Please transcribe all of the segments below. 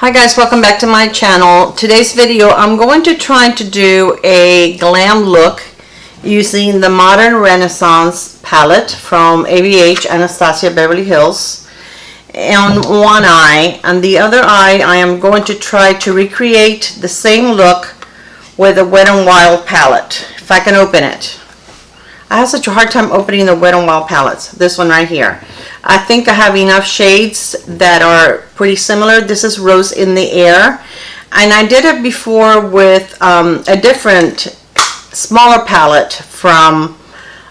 Hi guys, welcome back to my channel. Today's video I'm going to try to do a glam look using the Modern Renaissance palette from ABH Anastasia Beverly Hills on one eye, and the other eye I am going to try to recreate the same look with the Wet n Wild palette, if I can open it. I have such a hard time opening the Wet n Wild palettes. This one right here. I think I have enough shades that are pretty similar. This is Rose in the Air, and I did it before with a different smaller palette from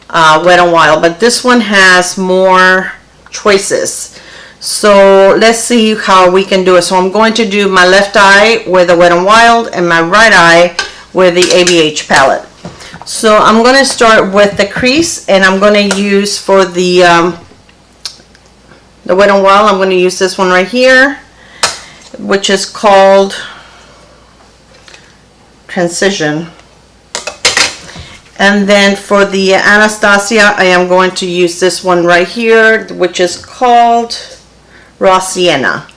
Wet n Wild, but this one has more choices. So let's see how we can do it. So I'm going to do my left eye with the Wet n Wild and my right eye with the ABH palette. So I'm going to start with the crease, and I'm going to use for the Wet n Wild, I'm going to use this one right here, which is called Transition. And then for the Anastasia, I am going to use this one right here, which is called Raw Sienna.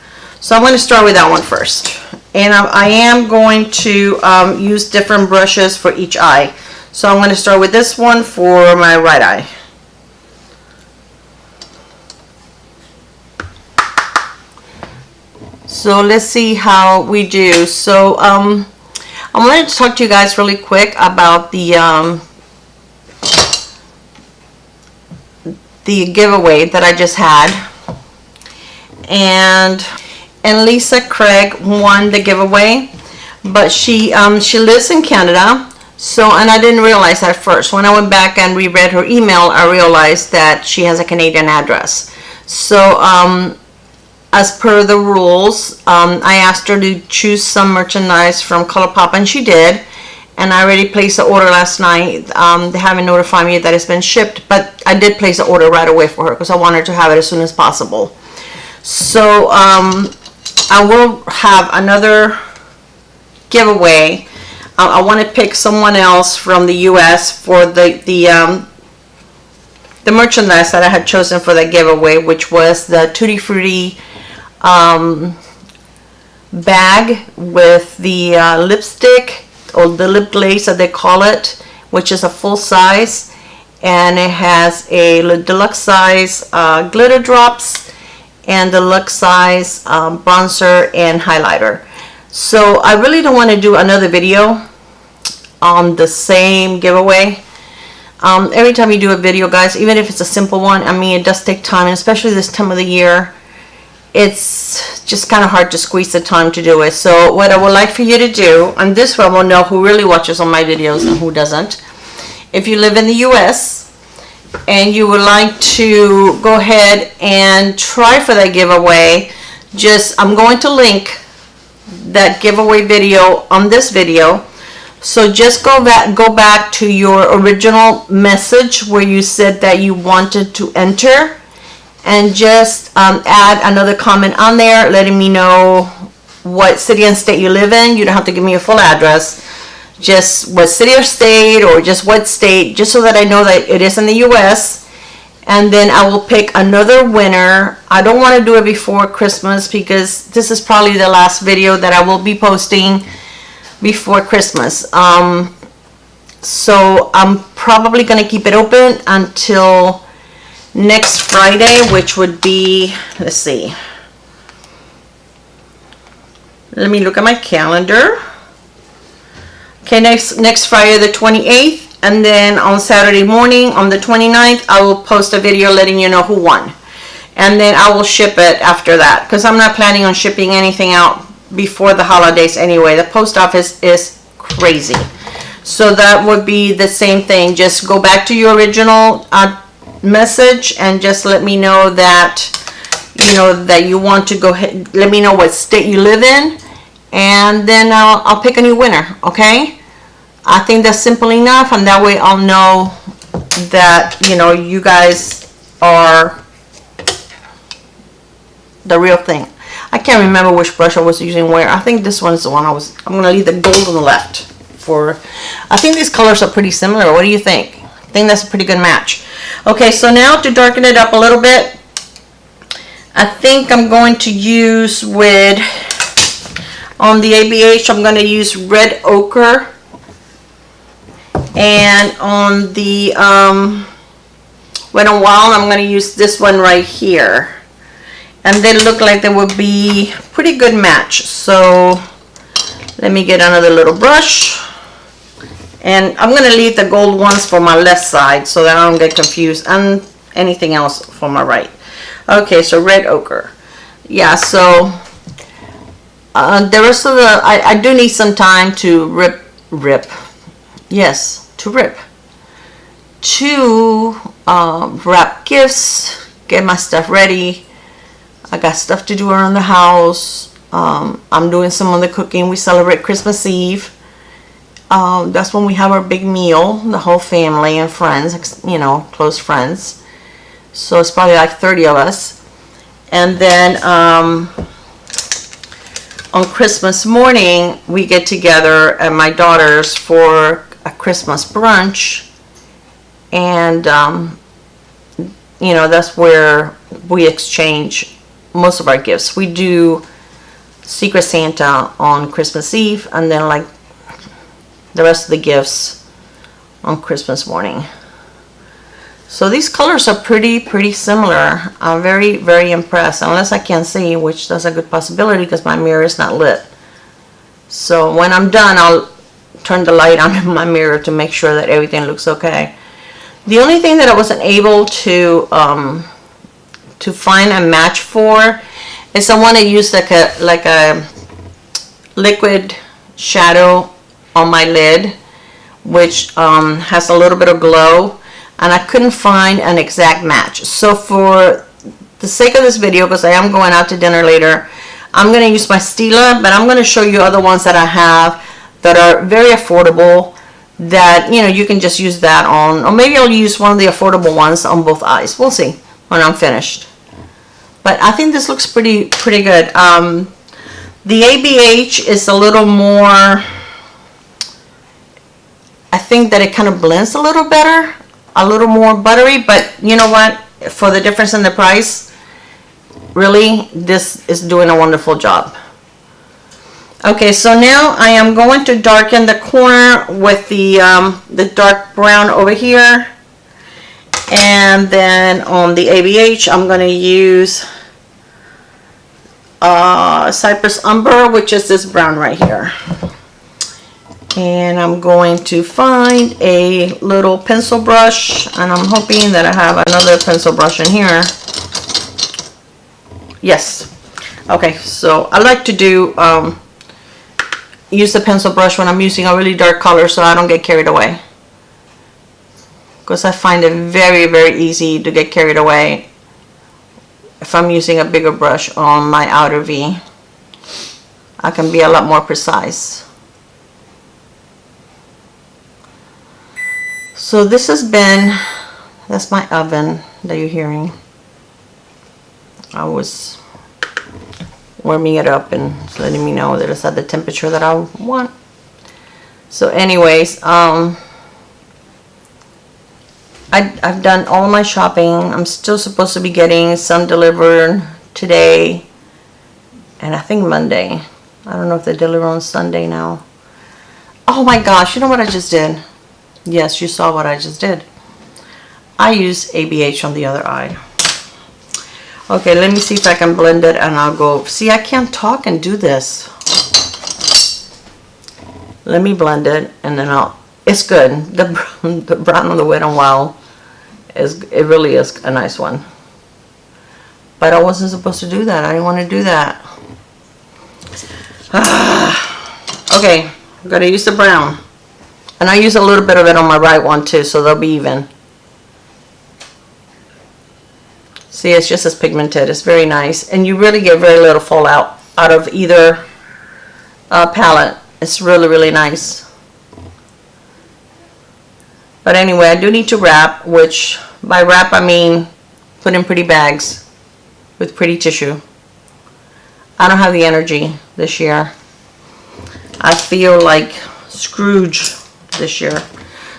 So I'm going to start with that one first. And I am going to use different brushes for each eye. So I'm going to start with this one for my right eye. So let's see how we do. So I'm going to talk to you guys really quick about the giveaway that I just had. And Lisa Craig won the giveaway, but she lives in Canada. So, and I didn't realize that at first. When I went back and reread her email, I realized that she has a Canadian address. So as per the rules, I asked her to choose some merchandise from Colourpop, and she did. And I already placed the order last night. They haven't notified me that it's been shipped, but I did place the order right away for her because I wanted to have it as soon as possible. So I will have another giveaway. I want to pick someone else from the US for the merchandise that I had chosen for the giveaway, which was the Tutti Frutti bag with the lipstick, or the lip glaze that they call it, which is a full size, and it has a deluxe size glitter drops and deluxe size bronzer and highlighter. So I really don't want to do another video on the same giveaway. Every time you do a video, guys, even if it's a simple one, I mean, it does take time, and especially this time of the year, it's just kind of hard to squeeze the time to do it. So what I would like for you to do, and this way we'll know who really watches on my videos and who doesn't. If you live in the US and you would like to go ahead and try for that giveaway, I'm going to link that giveaway video on this video. So just go back to your original message where you said that you wanted to enter, and just add another comment on there letting me know what city and state you live in. You don't have to give me a full address, just what city or state, or just what state, just so that I know that it is in the US. And then I will pick another winner. I don't want to do it before Christmas because this is probably the last video that I will be posting before Christmas. So I'm probably going to keep it open until next Friday, which would be, let's see, let me look at my calendar. Okay, next Friday the 28th, and then on Saturday morning on the 29th I will post a video letting you know who won, and then I will ship it after that, because I'm not planning on shipping anything out before the holidays anyway. The post office is crazy. So that would be the same thing. Just go back to your original message and just let me know that that you want to go ahead. Let me know what state you live in, and then I'll pick a new winner. Okay, I think that's simple enough, and that way I'll know that you guys are the real thing. I can't remember which brush I was using where. I think this one's the one I'm going to leave the gold on the left for. I think these colors are pretty similar. What do you think? I think that's a pretty good match. Okay, so now to darken it up a little bit, I think I'm going to use with On the ABH, I'm going to use Red Ochre. And on the Wet n Wild, I'm going to use this one right here. And they look like they would be pretty good match. So let me get another little brush. And I'm going to leave the gold ones for my left side so that I don't get confused, and anything else for my right. Okay, so Red Ochre. Yeah, so the rest of the, I do need some time to rip. Yes, to rip. To wrap gifts, get my stuff ready. I got stuff to do around the house. I'm doing some of the cooking. We celebrate Christmas Eve. That's when we have our big meal, the whole family and friends, you know, close friends. So it's probably like 30 of us. And then on Christmas morning, we get together at my daughter's for a Christmas brunch. And, you know, that's where we exchange most of our gifts. We do Secret Santa on Christmas Eve, and then like the rest of the gifts on Christmas morning. So these colors are pretty similar. I'm very impressed, unless I can't see, which that's a good possibility because my mirror is not lit. So when I'm done, I'll turn the light on in my mirror to make sure that everything looks okay. The only thing that I wasn't able to find a match for is I want to use like a liquid shadow on my lid, which has a little bit of glow, and I couldn't find an exact match. So for the sake of this video, because I am going out to dinner later, I'm going to use my Stila, but I'm going to show you other ones that I have that are very affordable, that, you know, you can just use that on, or maybe I'll use one of the affordable ones on both eyes. We'll see when I'm finished. But I think this looks pretty good. The ABH is a little more, I think that it kind of blends a little better, a little more buttery, but you know what? For the difference in the price, really, this is doing a wonderful job. Okay, so now I am going to darken the corner with the dark brown over here. And then on the ABH, I'm going to use Cypress Umber, which is this brown right here. And I'm going to find a little pencil brush, and I'm hoping that I have another pencil brush in here. Yes. Okay, so I like to do use the pencil brush when I'm using a really dark color so I don't get carried away, because I find it very easy to get carried away if I'm using a bigger brush on my outer V. I can be a lot more precise. So this has been, that's my oven that you're hearing. I was warming it up and it's letting me know that it's at the temperature that I want. So anyways, I've done all my shopping. I'm still supposed to be getting some delivered today and I think Monday. I don't know if they deliver on Sunday now. Oh my gosh, you know what I just did? Yes, you saw what I just did. I use ABH on the other eye. Okay, let me see if I can blend it and I'll go. See, I can't talk and do this. Let me blend it and then it's good. The brown on the Wet n Wild it really is a nice one. But I wasn't supposed to do that. I didn't want to do that. Okay, I'm gonna use the brown. And I use a little bit of it on my right one too, so they'll be even. See, it's just as pigmented. It's very nice. And you really get very little fallout out of either palette. It's really nice. But anyway, I do need to wrap, which by wrap I mean put in pretty bags with pretty tissue. I don't have the energy this year. I feel like Scrooge this year.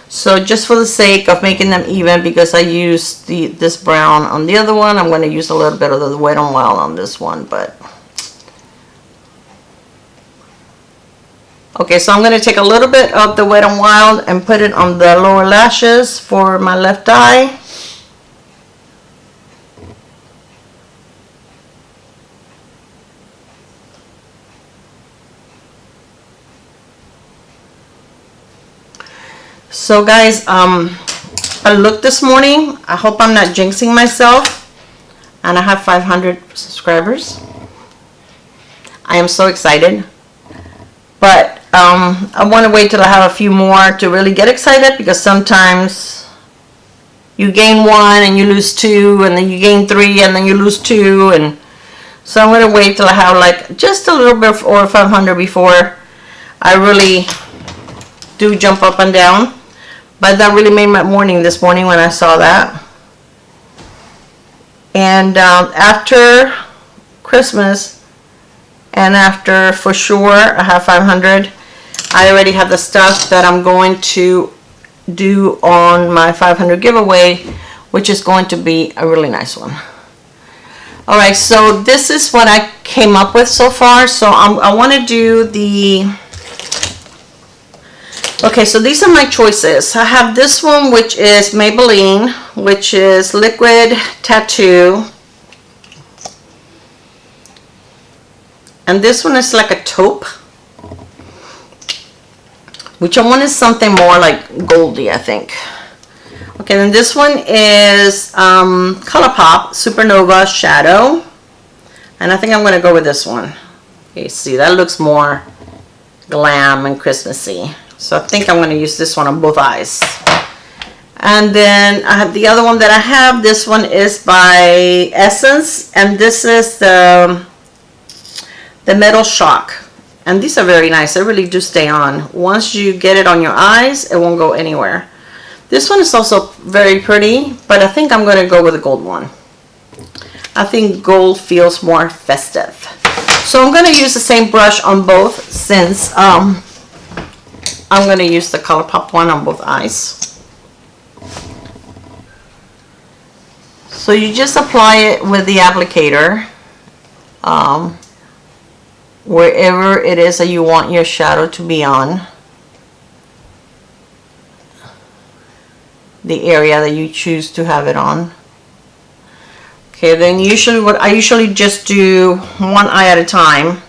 So just for the sake of making them even, because I used this brown on the other one, I'm going to use a little bit of the Wet n Wild on this one, but Okay, so I'm going to take a little bit of the Wet n Wild and put it on the lower lashes for my left eye. So guys, I looked this morning. I hope I'm not jinxing myself. And I have 500 subscribers. I am so excited. But I want to wait till I have a few more to really get excited, because sometimes you gain 1 and you lose 2, and then you gain 3 and then you lose 2, and so I'm going to wait till I have like just a little bit over 500 before I really do jump up and down. But that really made my morning this morning when I saw that. And after Christmas, and after for sure I have 500, I already have the stuff that I'm going to do on my 500 giveaway, which is going to be a really nice one. Alright, so this is what I came up with so far. So I want to do the... Okay, so these are my choices. I have this one, which is Maybelline, which is Liquid Tattoo. And this one is like a taupe, which I want is something more like goldy, I think. Okay, then this one is Colourpop Supernova Shadow. And I think I'm going to go with this one. Okay, see, that looks more glam and Christmassy. So I think I'm going to use this one on both eyes. And then I have the other one that I have. This one is by Essence. And this is the Metal Shock. And these are very nice. They really do stay on. Once you get it on your eyes, it won't go anywhere. This one is also very pretty, but I think I'm going to go with the gold one. I think gold feels more festive. So I'm going to use the same brush on both, since I'm going to use the Colourpop one on both eyes. So you just apply it with the applicator wherever it is that you want your shadow to be on. The area that you choose to have it on. Okay, then usually what I usually just do one eye at a time.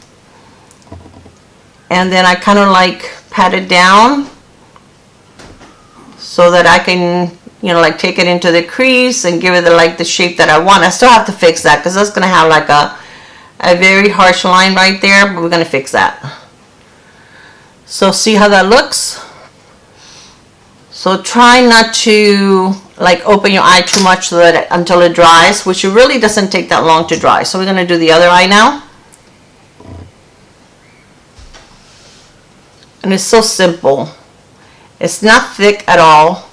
And then I kind of like pat it down so that I can, you know, like take it into the crease and give it the shape that I want. I still have to fix that because that's going to have like a very harsh line right there, but we're going to fix that. So see how that looks? So try not to like open your eye too much so that until it dries, which it really doesn't take that long to dry. So we're going to do the other eye now. And it's so simple. It's not thick at all.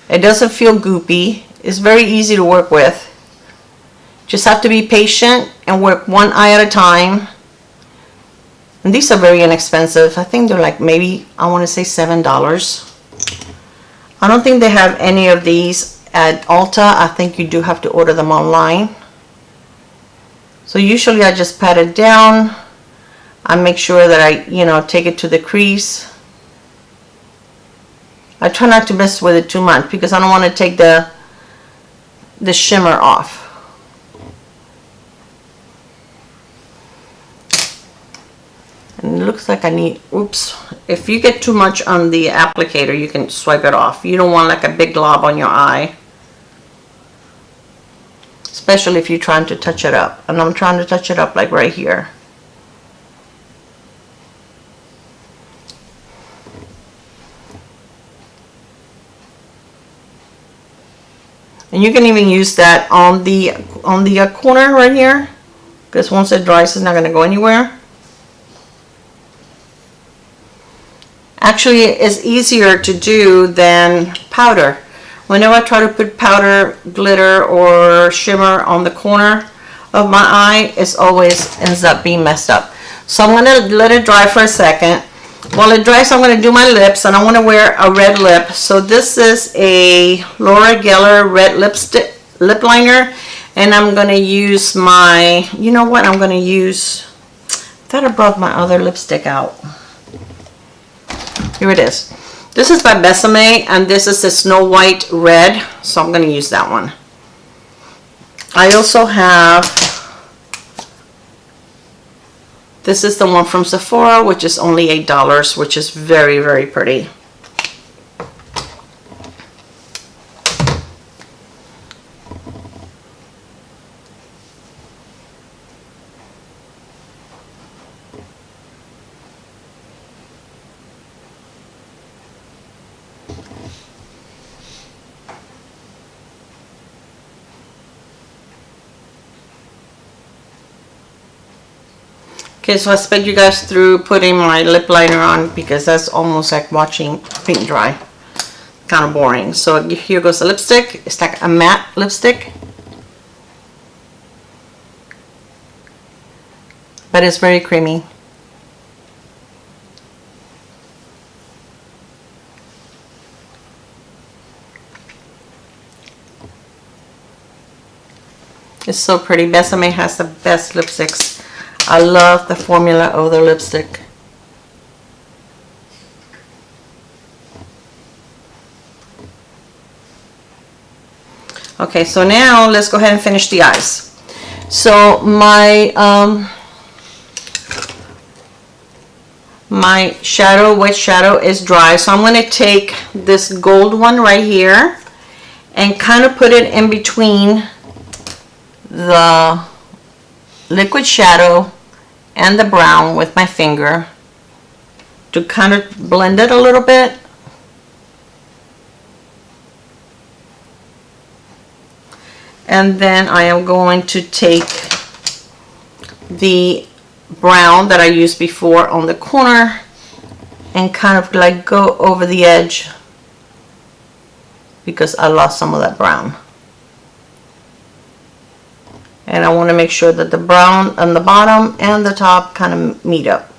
It doesn't feel goopy. It's very easy to work with. Just have to be patient and work one eye at a time. And these are very inexpensive. I think they're like maybe, I want to say $7. I don't think they have any of these at Ulta. I think you do have to order them online. So usually I just pat it down. I make sure that I, you know, take it to the crease. I try not to mess with it too much because I don't want to take the shimmer off. And it looks like I need, oops, if you get too much on the applicator, you can swipe it off. You don't want like a big glob on your eye. Especially if you're trying to touch it up. And I'm trying to touch it up like right here. And you can even use that on the corner right here, because once it dries, it's not going to go anywhere. Actually, it's easier to do than powder. Whenever I try to put powder, glitter, or shimmer on the corner of my eye, it always ends up being messed up. So I'm going to let it dry for a second. While it dries, I'm going to do my lips, and I want to wear a red lip. So this is a Laura Geller red lip liner, and I'm going to use my, you know what, I'm going to use, I thought I brought my other lipstick out. Here it is. This is by Besame, and this is the Snow White Red, so I'm going to use that one. I also have, this is the one from Sephora, which is only $8, which is very, very pretty. Okay, so I sped you guys through putting my lip liner on because that's almost like watching paint dry. Kind of boring. So here goes the lipstick. It's like a matte lipstick, but it's very creamy. It's so pretty. Besame has the best lipsticks. I love the formula of their lipstick. Okay, so now let's go ahead and finish the eyes. So my shadow, wet shadow is dry. So I'm going to take this gold one right here and kind of put it in between the liquid shadow and the brown with my finger to kind of blend it a little bit. And then I am going to take the brown that I used before on the corner and kind of like go over the edge because I lost some of that brown. And I want to make sure that the brown on the bottom and the top kind of meet up.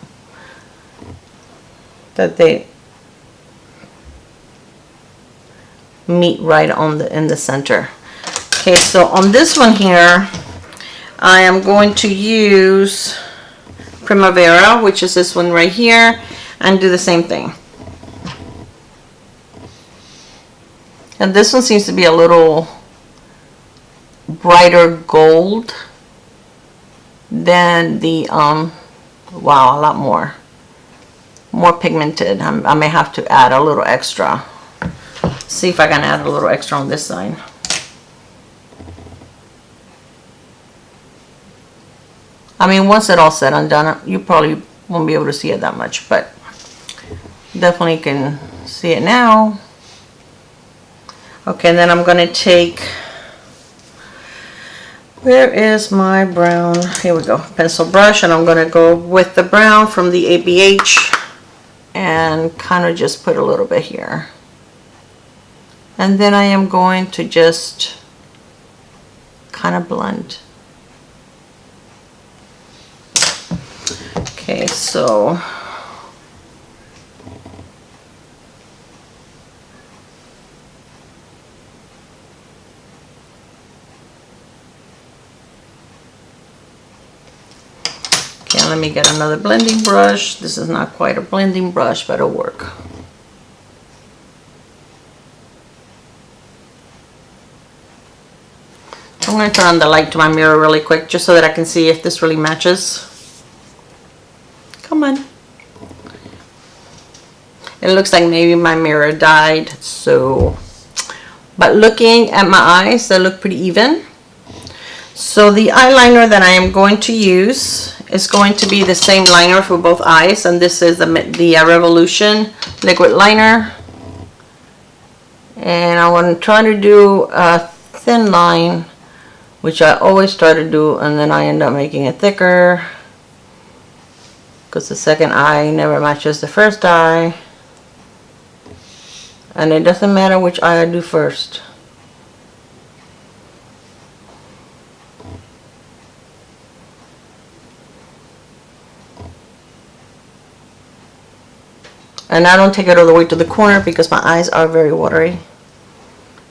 That they meet right on in the center. Okay, so on this one here, I am going to use Primavera, which is this one right here, and do the same thing. And this one seems to be a little brighter gold than the wow, a lot more pigmented. I may have to add a little extra. See if I can add a little extra on this side. I mean, once it all said and done, you probably won't be able to see it that much, but definitely can see it now. Okay, and then I'm going to take, where is my brown? Here we go, pencil brush, and I'm going to go with the brown from the ABH and kind of just put a little bit here. And then I am going to just kind of blend. Okay, so let me get another blending brush. This is not quite a blending brush, but it'll work. I'm going to turn on the light to my mirror really quick just so that I can see if this really matches. Come on. It looks like maybe my mirror died, so, but looking at my eyes, they look pretty even. So the eyeliner that I am going to use is going to be the same liner for both eyes, and this is the Revolution liquid liner. And I want to try to do a thin line, which I always try to do, and then I end up making it thicker because the second eye never matches the first eye, and it doesn't matter which eye I do first. And I don't take it all the way to the corner because my eyes are very watery.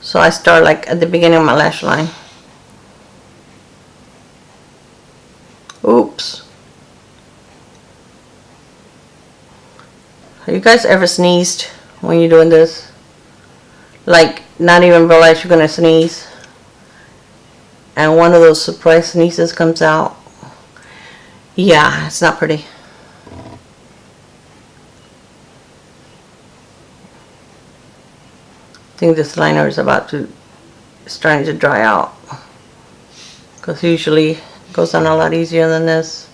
So I start like at the beginning of my lash line. Oops. Have you guys ever sneezed when you're doing this? Like, not even realize you're gonna sneeze, and one of those surprise sneezes comes out. Yeah, it's not pretty. I think this liner is starting to dry out, because usually it goes on a lot easier than this,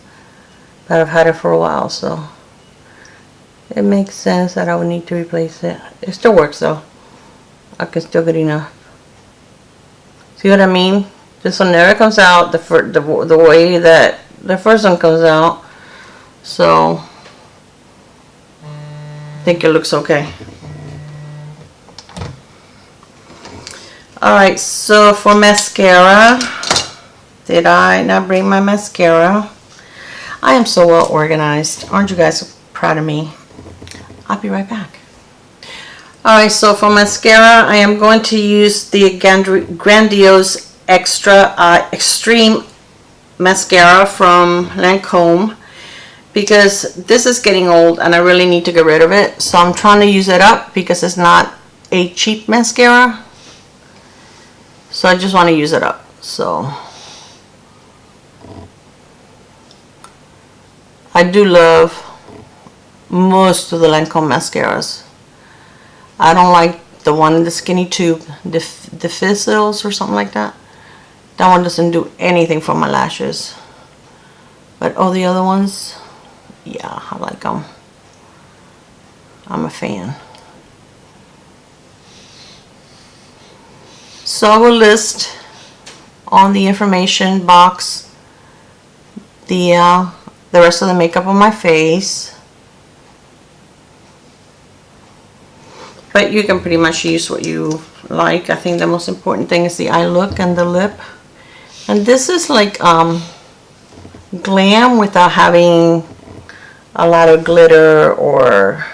but I've had it for a while, so it makes sense that I would need to replace it. It still works though. I can still get enough. See what I mean? This one never comes out the way that the first one comes out, so I think it looks okay. Alright, so for mascara, did I not bring my mascara? I am so well organized. Aren't you guys proud of me? I'll be right back. Alright, so for mascara, I am going to use the Grandiose Extreme Mascara from Lancome, because this is getting old and I really need to get rid of it. So I'm trying to use it up because it's not a cheap mascara. So I just want to use it up. So I do love most of the Lancome mascaras. I don't like the one in the skinny tube, the Fizzles or something like that. That one doesn't do anything for my lashes. But all the other ones, yeah, I like them. I'm a fan. So I will list on the information box the rest of the makeup on my face. But you can pretty much use what you like. I think the most important thing is the eye look and the lip. And this is like glam without having a lot of glitter, or,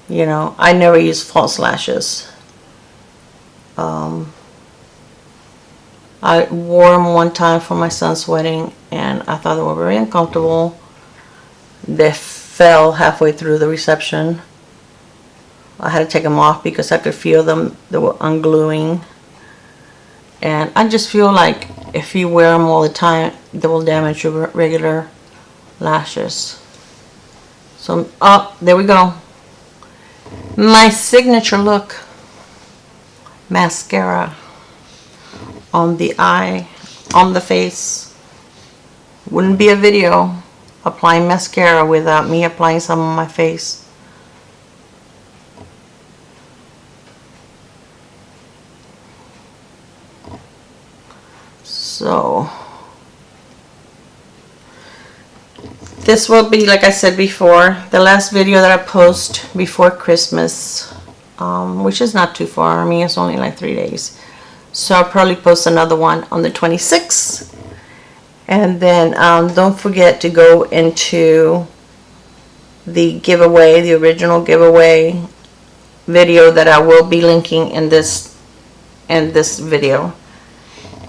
you know, I never use false lashes. I wore them one time for my son's wedding and I thought they were very uncomfortable. They fell halfway through the reception. I had to take them off because I could feel them, they were ungluing. And I just feel like if you wear them all the time, they will damage your regular lashes. So, oh, there we go. My signature look. Mascara on the eye, on the face. Wouldn't be a video applying mascara without me applying some on my face. So this will be, like I said before, the last video that I post before Christmas, which is not too far. I mean, it's only like 3 days. So I'll probably post another one on the 26th. And then don't forget to go into the giveaway, the original giveaway video that I will be linking in this video.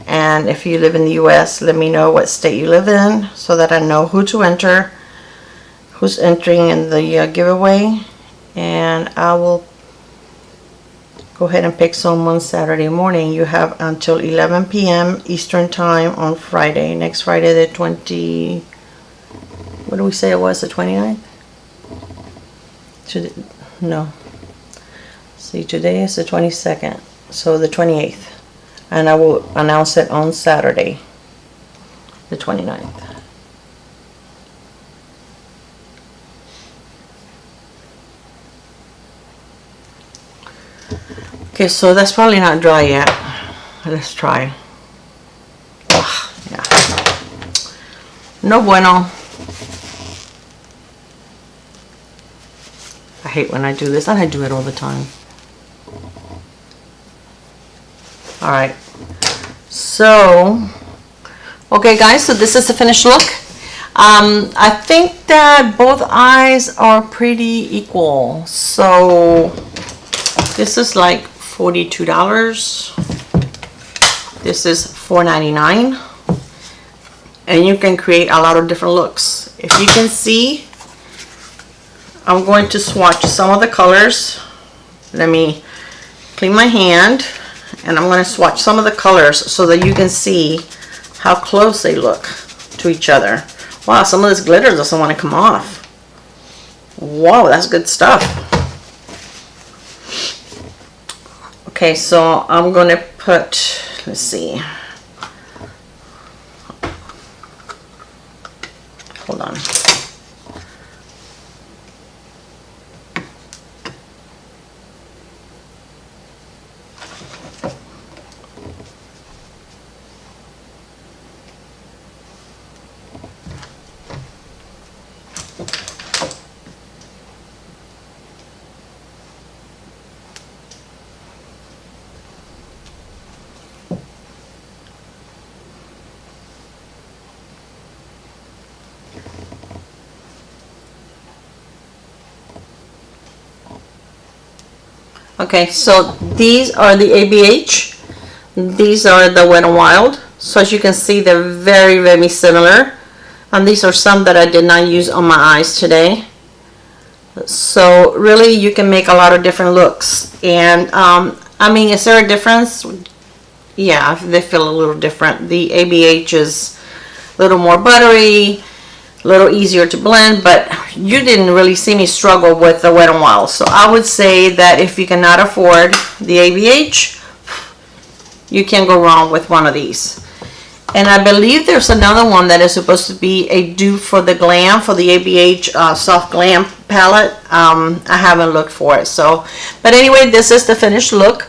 And if you live in the US, let me know what state you live in so that I know who to enter, who's entering in the giveaway. And I will go ahead and pick some on Saturday morning. You have until 11 p.m. Eastern time on Friday. Next Friday, the 20... What do we say it was? The 29th? No. See, today is the 22nd. So the 28th. And I will announce it on Saturday, the 29th. Okay, so that's probably not dry yet. Let's try. Ugh, yeah. No bueno. I hate when I do this, and I do it all the time. Alright. So, okay guys, so this is the finished look. I think that both eyes are pretty equal. So, this is like $42. This is $4.99. And you can create a lot of different looks. If you can see, I'm going to swatch some of the colors. Let me clean my hand, and I'm going to swatch some of the colors so that you can see how close they look to each other. Wow, some of this glitter doesn't want to come off. Whoa, that's good stuff. Okay, so I'm going to put, let's see. Hold on. Okay, so these are the ABH. These are the Wet n Wild. So as you can see, they're very, very similar. And these are some that I did not use on my eyes today. So really, you can make a lot of different looks. And I mean, is there a difference? Yeah, they feel a little different. The ABH is a little more buttery, a little easier to blend, but you didn't really see me struggle with the Wet n Wild. So I would say that if you cannot afford the ABH, you can't go wrong with one of these. And I believe there's another one that is supposed to be a dupe for the Glam, for the ABH Soft Glam palette. I haven't looked for it. So, but anyway, this is the finished look.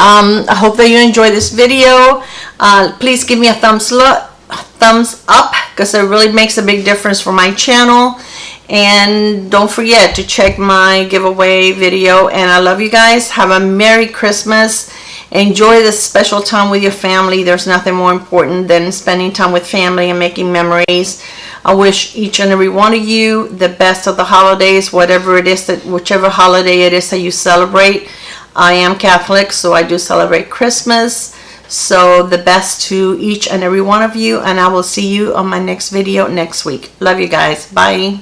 I hope that you enjoyed this video. Please give me a thumbs up, because it really makes a big difference for my channel. And don't forget to check my giveaway video. And I love you guys. Have a Merry Christmas. Enjoy this special time with your family. There's nothing more important than spending time with family and making memories. I wish each and every one of you the best of the holidays, whatever it is, whichever holiday it is that you celebrate. I am Catholic, so I do celebrate Christmas. So the best to each and every one of you, and I will see you on my next video next week. Love you guys. Bye.